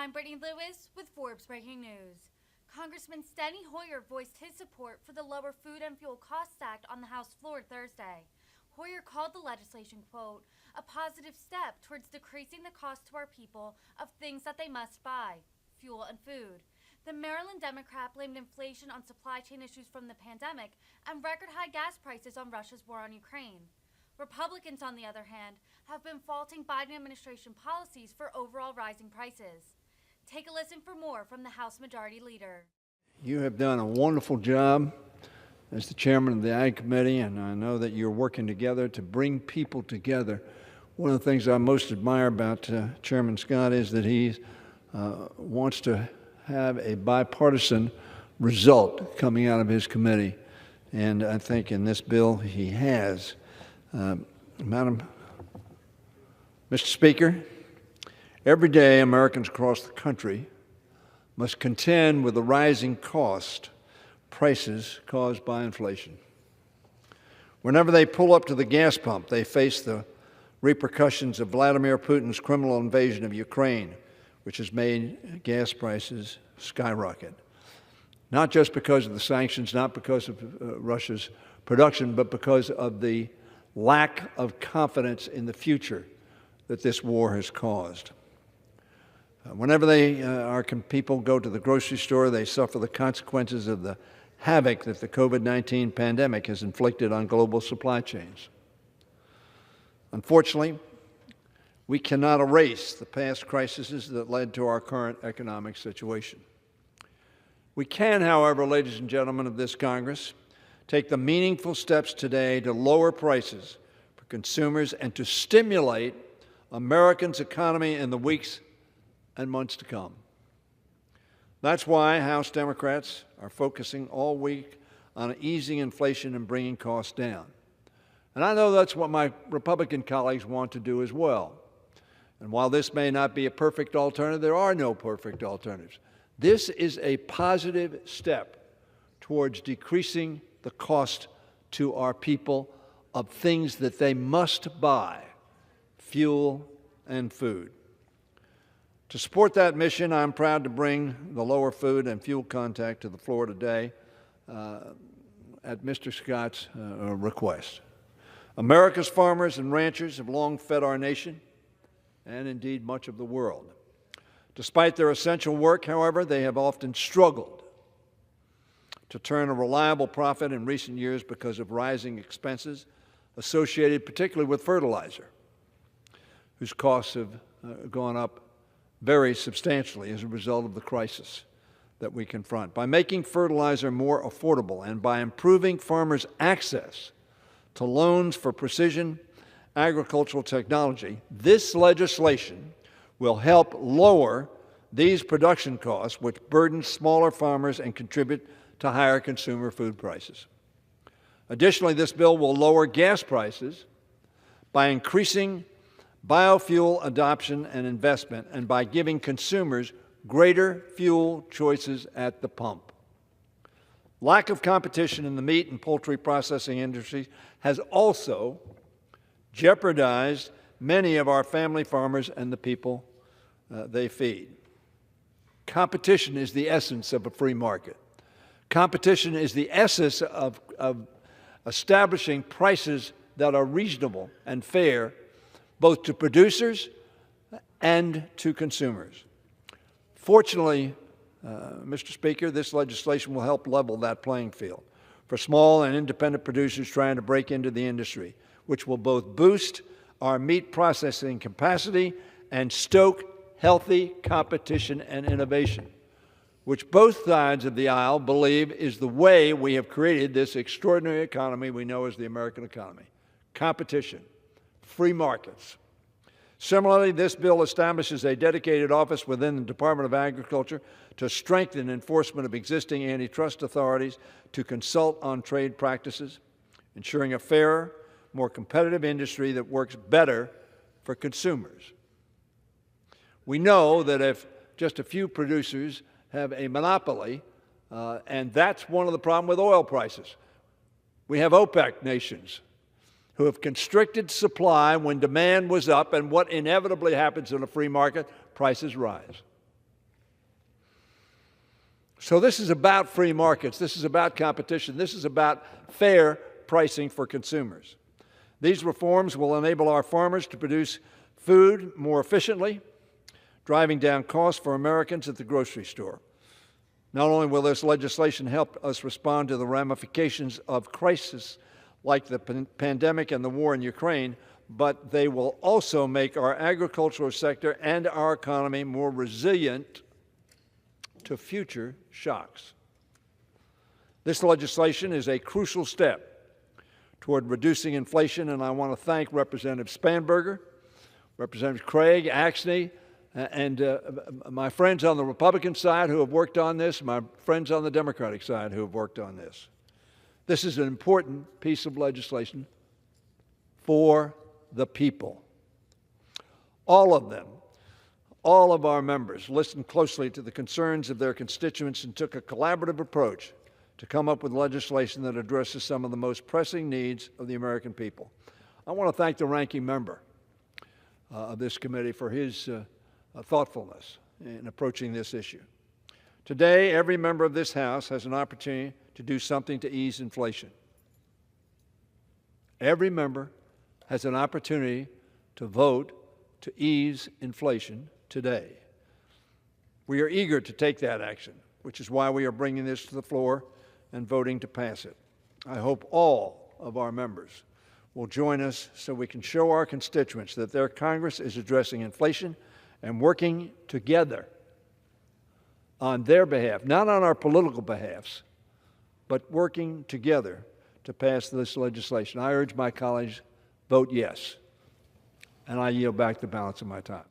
I'm Brittany Lewis with Forbes Breaking News. Congressman Steny Hoyer voiced his support for the Lower Food and Fuel Costs Act on the House floor Thursday. Hoyer called the legislation, quote, a positive step towards decreasing the cost to our people of things that they must buy, fuel and food. The Maryland Democrat blamed inflation on supply chain issues from the pandemic and record-high gas prices on Russia's war on Ukraine. Republicans, on the other hand, have been faulting Biden administration policies for overall rising prices. Take a listen for more from the House Majority Leader. You have done a wonderful job as the chairman of the Ag Committee, and I know that you're working together to bring people together. One of the things I most admire about Chairman Scott is that he wants to have a bipartisan result coming out of his committee, and I think in this bill he has. Mr. Speaker, every day Americans across the country must contend with the rising prices caused by inflation. Whenever they pull up to the gas pump, they face the repercussions of Vladimir Putin's criminal invasion of Ukraine, which has made gas prices skyrocket. Not just because of the sanctions, not because of Russia's production, but because of the lack of confidence in the future that this war has caused. Whenever our people go to the grocery store, they suffer the consequences of the havoc that the COVID-19 pandemic has inflicted on global supply chains. Unfortunately, we cannot erase the past crises that led to our current economic situation. We can, however, ladies and gentlemen of this Congress, take the meaningful steps today to lower prices for consumers and to stimulate Americans' economy in the weeks and months to come. That's why House Democrats are focusing all week on easing inflation and bringing costs down. And I know that's what my Republican colleagues want to do as well. And while this may not be a perfect alternative, there are no perfect alternatives. This is a positive step towards decreasing the cost to our people of things that they must buy, fuel and food. To support that mission, I'm proud to bring the lower food and fuel contact to the floor today at Mr. Scott's request. America's farmers and ranchers have long fed our nation and indeed much of the world. Despite their essential work, however, they have often struggled to turn a reliable profit in recent years because of rising expenses associated particularly with fertilizer, whose costs have gone up very substantially as a result of the crisis that we confront. By making fertilizer more affordable and by improving farmers' access to loans for precision agricultural technology, this legislation will help lower these production costs, which burden smaller farmers and contribute to higher consumer food prices. Additionally, this bill will lower gas prices by increasing biofuel adoption and investment and by giving consumers greater fuel choices at the pump. Lack of competition in the meat and poultry processing industries has also jeopardized many of our family farmers and the people they feed. Competition is the essence of a free market. Competition is the essence of establishing prices that are reasonable and fair both to producers and to consumers. Fortunately, Mr. Speaker, this legislation will help level that playing field for small and independent producers trying to break into the industry, which will both boost our meat processing capacity and stoke healthy competition and innovation, which both sides of the aisle believe is the way we have created this extraordinary economy we know as the American economy. Competition, free markets. Similarly, this bill establishes a dedicated office within the Department of Agriculture to strengthen enforcement of existing antitrust authorities to consult on trade practices, ensuring a fairer, more competitive industry that works better for consumers. We know that if just a few producers have a monopoly, and that's one of the problems with oil prices. We have OPEC nations who have constricted supply when demand was up, and what inevitably happens in a free market, prices rise. So this is about free markets. This is about competition. This is about fair pricing for consumers. These reforms will enable our farmers to produce food more efficiently, driving down costs for Americans at the grocery store. Not only will this legislation help us respond to the ramifications of crises like the pandemic and the war in Ukraine, but they will also make our agricultural sector and our economy more resilient to future shocks. This legislation is a crucial step toward reducing inflation, and I want to thank Representative Spanberger, Representative Craig, Axney, and my friends on the Republican side who have worked on this, my friends on the Democratic side who have worked on this. This is an important piece of legislation for the people. All of them, all of our members listened closely to the concerns of their constituents and took a collaborative approach to come up with legislation that addresses some of the most pressing needs of the American people. I want to thank the ranking member of this committee for his thoughtfulness in approaching this issue. Today, every member of this House has an opportunity to do something to ease inflation. Every member has an opportunity to vote to ease inflation today. We are eager to take that action, which is why we are bringing this to the floor and voting to pass it. I hope all of our members will join us so we can show our constituents that their Congress is addressing inflation and working together on their behalf, not on our political behalfs, but working together to pass this legislation. I urge my colleagues, vote yes. And I yield back the balance of my time.